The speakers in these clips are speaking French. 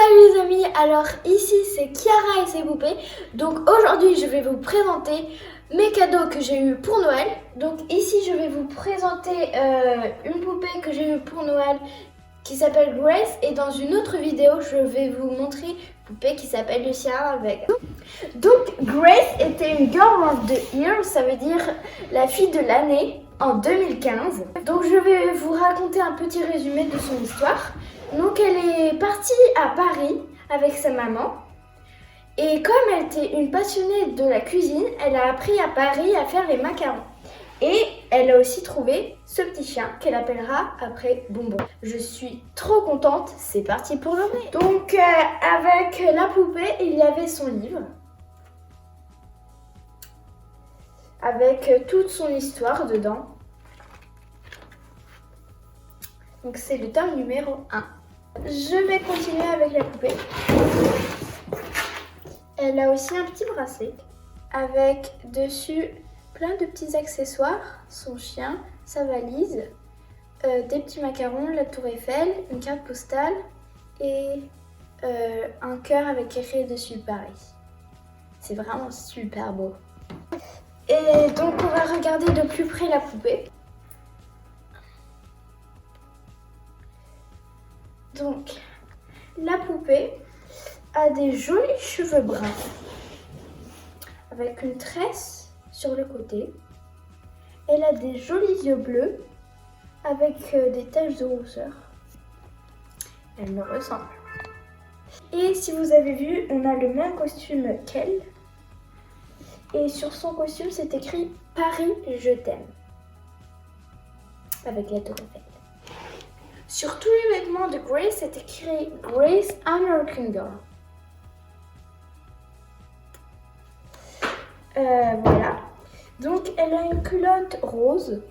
Salut les amis, alors ici c'est Chiara et ses poupées. Donc aujourd'hui je vais vous présenter mes cadeaux que j'ai eu pour Noël. Donc ici je vais vous présenter une poupée que j'ai eue pour Noël qui s'appelle Grace. Et dans une autre vidéo je vais vous montrer une poupée qui s'appelle Lucia Vega. Donc Grace était une Girl of the Year, ça veut dire la fille de l'année en 2015. Donc je vais vous raconter un petit résumé de son histoire. Donc elle est partie à Paris avec sa maman et comme elle était une passionnée de la cuisine, elle a appris à Paris à faire les macarons. Et elle a aussi trouvé ce petit chien qu'elle appellera après Bonbon. Je suis trop contente, c'est parti pour l'ouvrir. Donc avec la poupée, il y avait son livre avec toute son histoire dedans. Donc c'est le tome numéro 1. Je vais continuer avec la poupée. Elle a aussi un petit bracelet avec dessus plein de petits accessoires, son chien, sa valise, des petits macarons, la tour Eiffel, une carte postale et un cœur avec écrit dessus Paris. C'est vraiment super beau. Et donc on va regarder de plus près la poupée. Donc, la poupée a des jolis cheveux bruns avec une tresse sur le côté. Elle a des jolis yeux bleus avec des taches de rousseur. Elle me ressemble. Et si vous avez vu, on a le même costume qu'elle. Et sur son costume, c'est écrit « Paris, je t'aime » avec la tour Eiffel. Sur tous les vêtements de Grace, c'est écrit Grace American Girl. Voilà. Donc, elle a une culotte rose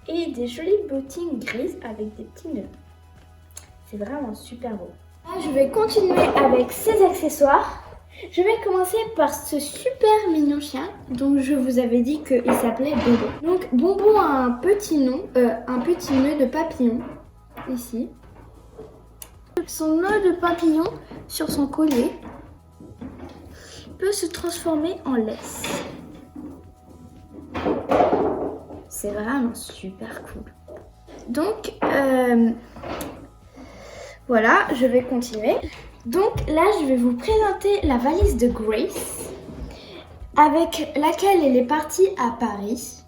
et des jolies bottines grises avec des petits nœuds. C'est vraiment super beau. Là, je vais continuer avec ses accessoires. Je vais commencer par ce super mignon chien dont je vous avais dit qu'il s'appelait Bonbon. Donc Bonbon a un petit nœud de papillon ici. Son nœud de papillon sur son collet peut se transformer en laisse. C'est vraiment super cool. Donc voilà, je vais continuer. Donc là, je vais vous présenter la valise de Grace avec laquelle elle est partie à Paris.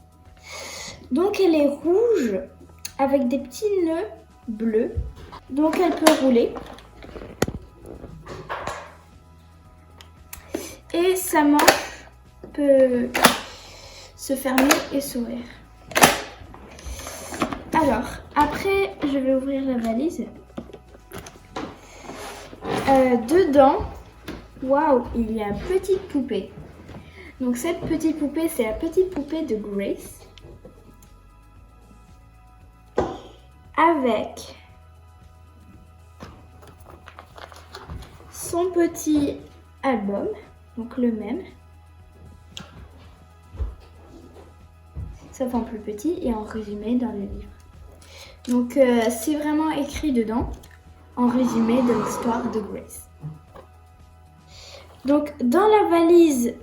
Donc elle est rouge avec des petits nœuds bleus. Donc elle peut rouler. Et sa manche peut se fermer et s'ouvrir. Alors, après, je vais ouvrir la valise. Dedans, waouh, il y a une petite poupée. Donc cette petite poupée, c'est la petite poupée de Grace. Avec son petit album, donc le même. Sauf en plus petit et en résumé dans le livre. Donc c'est vraiment écrit dedans. En résumé de l'histoire de Grace. Donc dans la valise,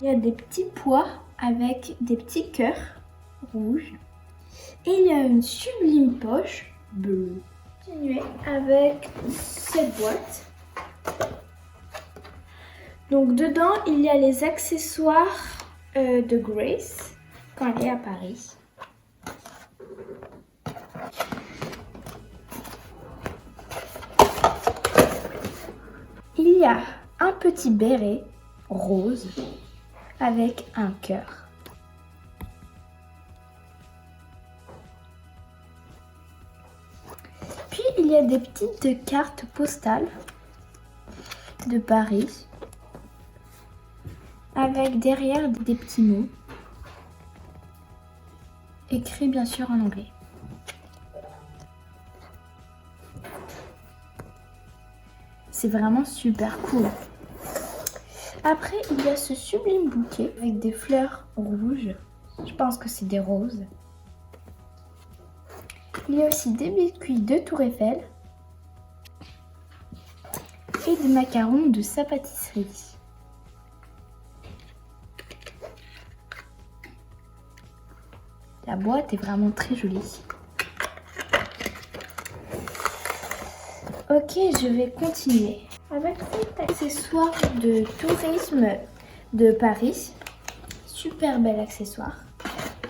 il y a des petits pois avec des petits cœurs rouges. Et il y a une sublime poche bleue. Continuez avec cette boîte. Donc dedans, il y a les accessoires de Grace quand elle est à Paris. Il y a un petit béret rose avec un cœur. Puis il y a des petites cartes postales de Paris avec derrière des petits mots écrits bien sûr en anglais. C'est vraiment super cool. Après, il y a ce sublime bouquet avec des fleurs rouges. Je pense que c'est des roses. Il y a aussi des biscuits de Tour Eiffel et des macarons de sa pâtisserie. La boîte est vraiment très jolie. Ok, je vais continuer avec cet accessoire de tourisme de Paris. Super bel accessoire.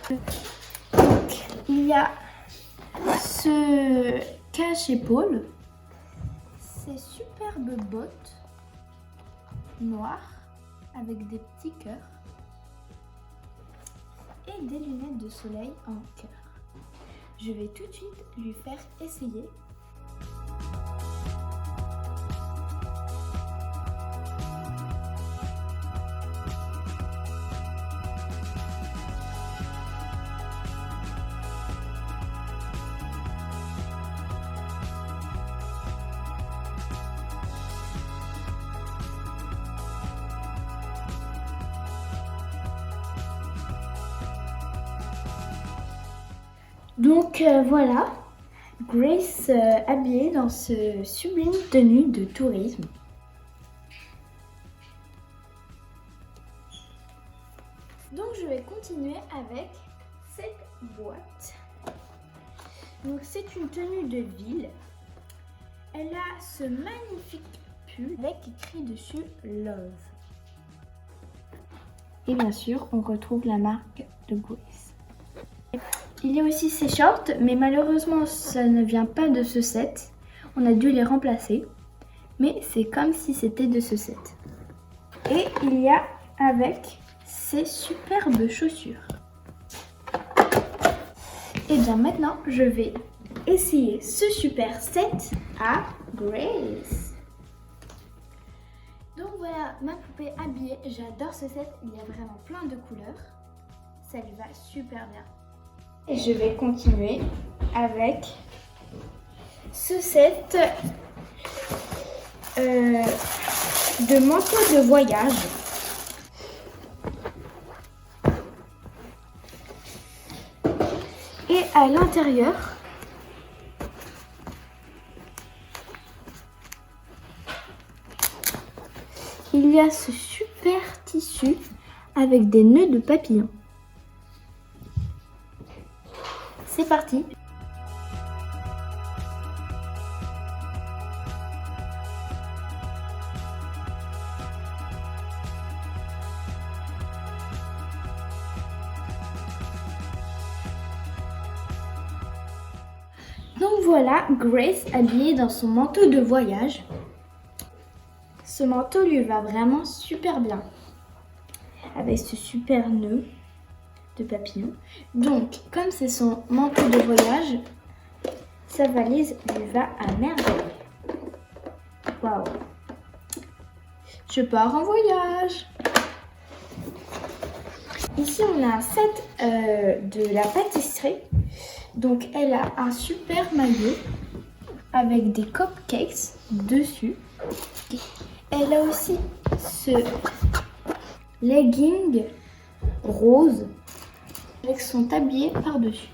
Donc, il y a ce cache-épaule. Ces superbes bottes noires avec des petits cœurs. Et des lunettes de soleil en cœur. Je vais tout de suite lui faire essayer. Donc voilà, Grace habillée dans ce sublime tenue de tourisme. Donc je vais continuer avec cette boîte. Donc c'est une tenue de ville. Elle a ce magnifique pull avec écrit dessus Love. Et bien sûr, on retrouve la marque de Grace. Il y a aussi ces shorts, mais malheureusement ça ne vient pas de ce set. On a dû les remplacer, mais c'est comme si c'était de ce set. Et il y a avec ces superbes chaussures. Et bien maintenant, je vais essayer ce super set à Grace. Donc voilà ma poupée habillée. J'adore ce set, il y a vraiment plein de couleurs. Ça lui va super bien. Et je vais continuer avec ce set de manteau de voyage. Et à l'intérieur, il y a ce super tissu avec des nœuds de papillons. C'est parti! Donc voilà, Grace habillée dans son manteau de voyage. Ce manteau lui va vraiment super bien. Avec ce super nœud de papillon. Donc, comme c'est son manteau de voyage, sa valise lui va à merveille. Waouh! Je pars en voyage! Ici, on a un set de la pâtisserie. Donc, elle a un super maillot avec des cupcakes dessus. Elle a aussi ce legging rose avec son tablier par-dessus.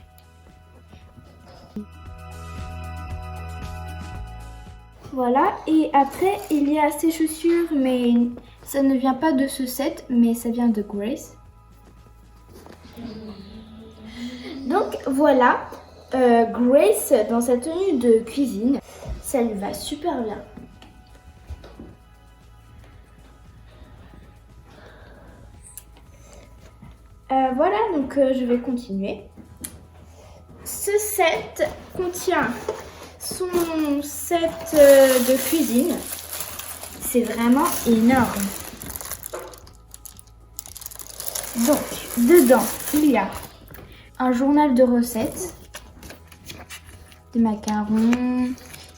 Voilà, et après il y a ces chaussures, mais ça ne vient pas de ce set, mais ça vient de Grace. Donc voilà, Grace dans sa tenue de cuisine, ça lui va super bien. Voilà, donc je vais continuer. Ce set contient son set de cuisine. C'est vraiment énorme. Donc, dedans, il y a un journal de recettes, des macarons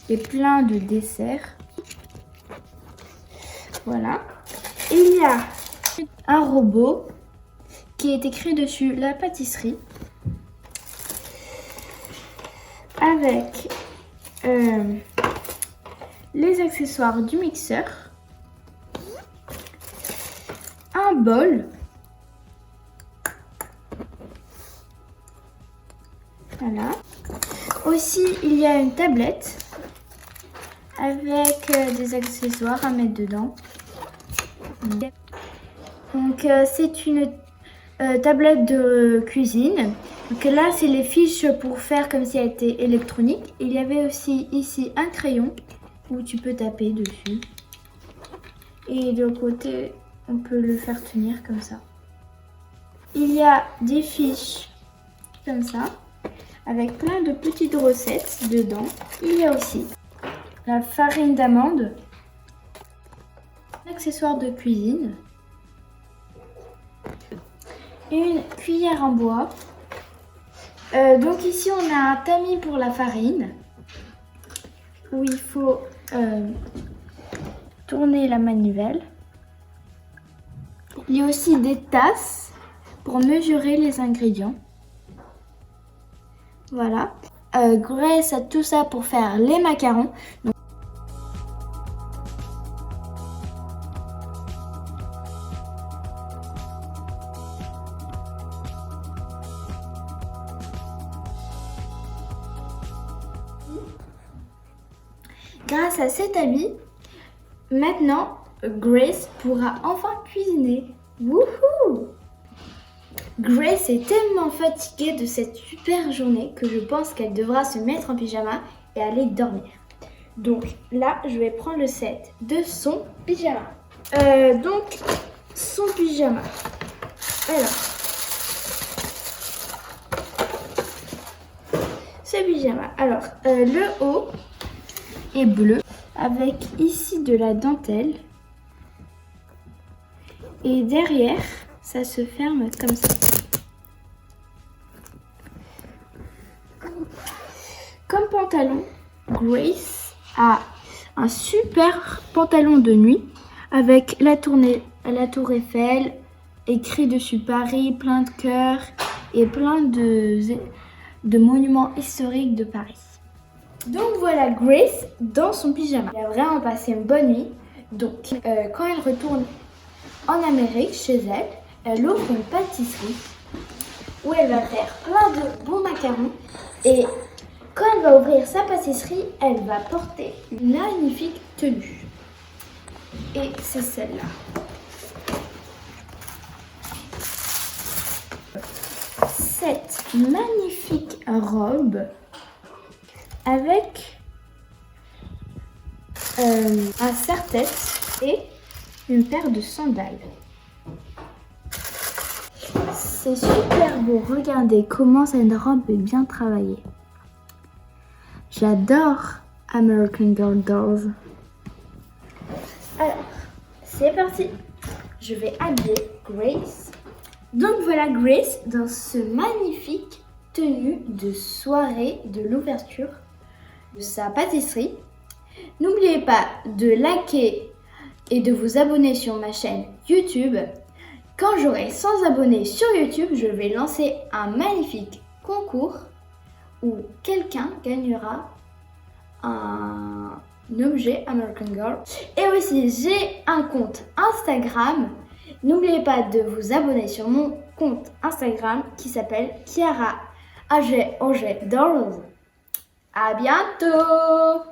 et plein de desserts. Voilà. Il y a un robot qui est écrit dessus la pâtisserie avec les accessoires du mixeur, un bol, voilà, Aussi, il y a une tablette avec des accessoires à mettre dedans. Donc, c'est une tablette de cuisine. Donc là, c'est les fiches pour faire comme si elle était électronique. Il y avait aussi ici un crayon où tu peux taper dessus. Et de l'autre côté, on peut le faire tenir comme ça. Il y a des fiches comme ça, avec plein de petites recettes dedans. Il y a aussi la farine d'amande, un accessoire de cuisine, une cuillère en bois. Donc ici on a un tamis pour la farine où il faut tourner la manivelle. Il y a aussi des tasses pour mesurer les ingrédients. Voilà. Grace a tout ça pour faire les macarons. Donc, grâce à cet habit, maintenant Grace pourra enfin cuisiner. Wouhou! Grace est tellement fatiguée de cette super journée que je pense qu'elle devra se mettre en pyjama et aller dormir. Donc là, je vais prendre le set de son pyjama. Donc, son pyjama. Alors, ce pyjama. Alors, le haut est bleu avec ici de la dentelle. Et derrière, ça se ferme comme ça. Comme pantalon, Grace a un super pantalon de nuit avec la tour Eiffel, écrit dessus Paris, plein de cœurs et plein de monuments historiques de Paris. Donc voilà Grace dans son pyjama. Elle a vraiment passé une bonne nuit. Donc quand elle retourne en Amérique chez elle, elle ouvre une pâtisserie où elle va faire plein de bons macarons et quand elle va ouvrir sa pâtisserie, elle va porter une magnifique tenue. Et c'est celle-là. Cette magnifique robe avec un serre-tête et une paire de sandales. C'est super beau, regardez comment cette robe est bien travaillée. J'adore American Girl Dolls. Alors, c'est parti. Je vais habiller Grace. Donc voilà Grace dans ce magnifique tenue de soirée de l'ouverture de sa pâtisserie. N'oubliez pas de liker et de vous abonner sur ma chaîne YouTube. Quand j'aurai 100 abonnés sur YouTube, je vais lancer un magnifique concours où quelqu'un gagnera un objet American Girl. Et aussi, j'ai un compte Instagram. N'oubliez pas de vous abonner sur mon compte Instagram qui s'appelle Kiara AG Dolls. À bientôt!